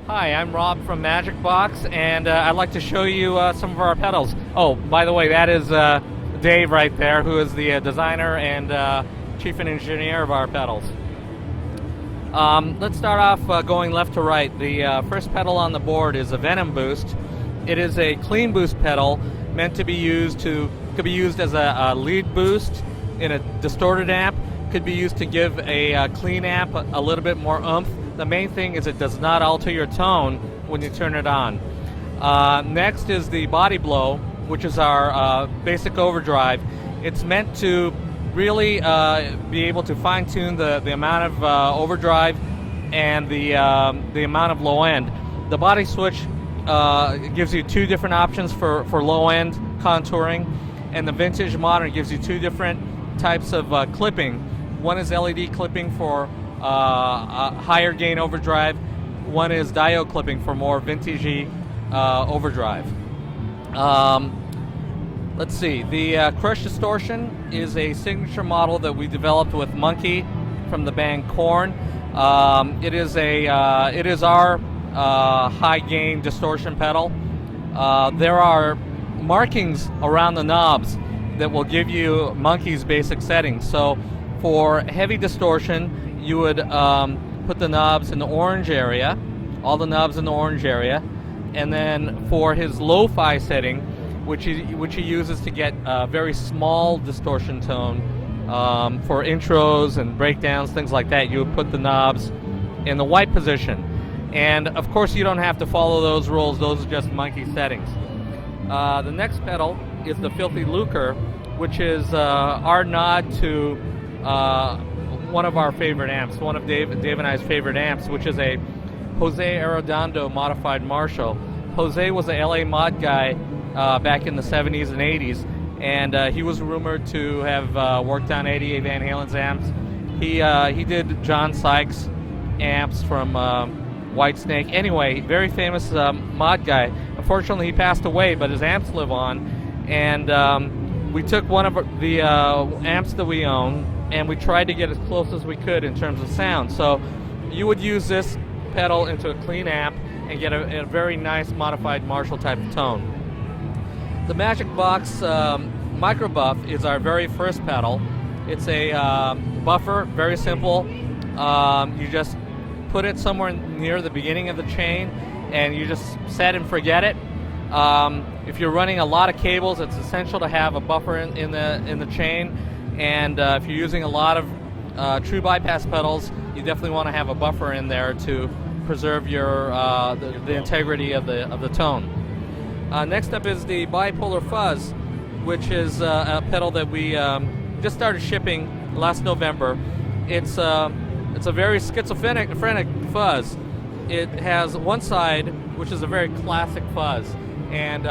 Hi, I'm Rob from Majik Box, and I'd like to show you some of our pedals. Oh, by the way, that is Dave right there, who is the designer and chief engineer of our pedals. Let's start off going left to right. The first pedal on the board is a Venom Boost. It is a clean boost pedal meant to be used could be used as a lead boost in a distorted amp, could be used to give a clean amp a little bit more oomph. The main thing is it does not alter your tone when you turn it on. Next is the Body Blow, which is our basic overdrive. It's meant to really be able to fine-tune the amount of overdrive and the amount of low end. The body switch gives you two different options for low end contouring, and the Vintage Modern gives you two different types of clipping. One is LED clipping for higher gain overdrive. One is diode clipping for more vintagey overdrive. Let's see. The Crush Distortion is a signature model that we developed with Monkey from the band Korn. It is our high gain distortion pedal. There are markings around the knobs that will give you Monkey's basic settings. So for heavy distortion, you would put the knobs in the orange area, all the knobs in the orange area, and then for his lo-fi setting, which he uses to get a very small distortion tone for intros and breakdowns, things like that, you would put the knobs in the white position. And of course you don't have to follow those rules, those are just Monkey settings. The next pedal is the Filthy Lucre, which is our nod to one of our favorite amps, one of Dave and I's favorite amps, which is a Jose Arredondo modified Marshall. Jose was a LA mod guy back in the 70s and 80s, and he was rumored to have worked on Eddie Van Halen's amps. He did John Sykes amps from Whitesnake. Anyway, very famous mod guy. Unfortunately, he passed away, but his amps live on. And we took one of the amps that we own, and we tried to get as close as we could in terms of sound. So you would use this pedal into a clean amp and get a very nice modified Marshall type of tone. The Majik Box Micro Buff is our very first pedal. It's a buffer, very simple. You just put it somewhere near the beginning of the chain, and you just set and forget it. If you're running a lot of cables, it's essential to have a buffer in the chain. And if you're using a lot of true bypass pedals, you definitely want to have a buffer in there to preserve your the integrity of the tone. Next up is the Bipolar Fuss, which is a pedal that we just started shipping last November. It's a very schizophrenic fuzz. It has one side, which is a very classic fuzz, and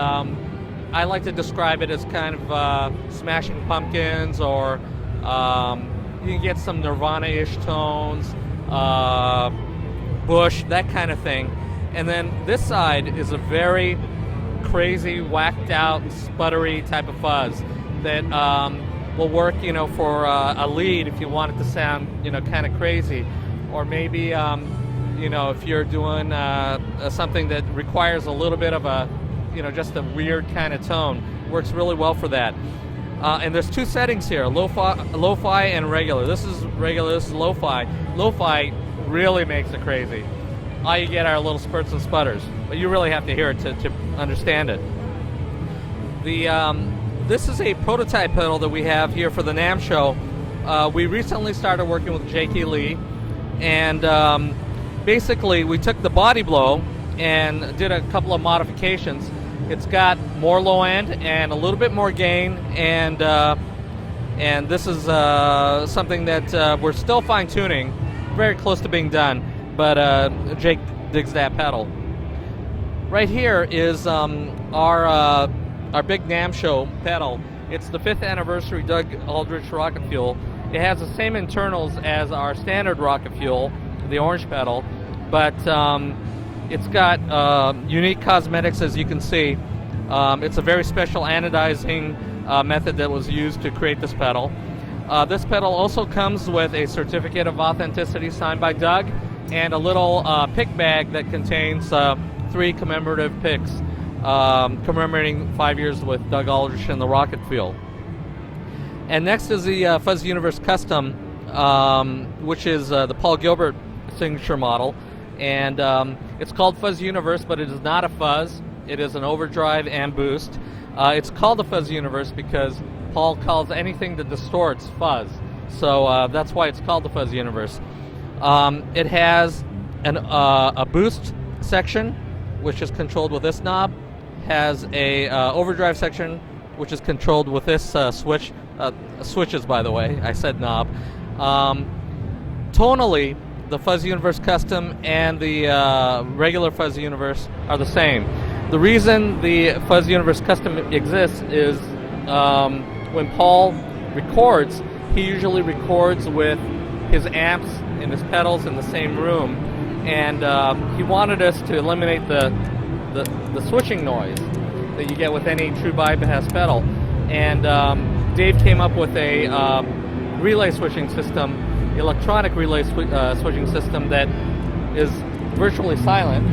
I like to describe it as kind of Smashing Pumpkins, or you can get some Nirvana-ish tones, Bush, that kind of thing. And then this side is a very crazy, whacked out, sputtery type of fuzz that will work, for a lead if you want it to sound, kind of crazy, or maybe, if you're doing something that requires a little bit of a, just a weird kind of tone. Works really well for that. And there's two settings here: lo-fi and regular. This is regular. This is lo-fi. Lo-fi really makes it crazy. All you get are little spurts and sputters, but you really have to hear it to understand it. This is a prototype pedal that we have here for the NAMM show. We recently started working with J.K. Lee, and basically we took the Body Blow and did a couple of modifications. It's got more low end and a little bit more gain, and this is something that we're still fine-tuning, very close to being done, but Jake digs that pedal. Right here is our big NAMM show pedal. It's the 5th anniversary Doug Aldrich rocket fuel. It has the same internals as our standard rocket fuel, the orange pedal, but it's got unique cosmetics, as you can see. It's a very special anodizing method that was used to create this pedal. This pedal also comes with a certificate of authenticity signed by Doug and a little pick bag that contains 3 commemorative picks commemorating 5 years with Doug Aldrich in the rocket fuel. And next is the Fuzz Universe Custom, which is the Paul Gilbert signature model. And it's called Fuzz Universe, but it is not a fuzz. It is an overdrive and boost. It's called the Fuzz Universe because Paul calls anything that distorts fuzz. So that's why it's called the Fuzz Universe. It has a boost section, which is controlled with this knob. Has a overdrive section, which is controlled with this switch. Switches, by the way. I said knob. Tonally, the Fuzz Universe Custom and the regular Fuzz Universe are the same. The reason the Fuzz Universe Custom exists is when Paul records, he usually records with his amps and his pedals in the same room, and he wanted us to eliminate the switching noise that you get with any true bypass pedal. And Dave came up with a relay switching system, electronic relay switching system that is virtually silent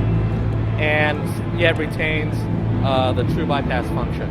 and yet retains the true bypass function.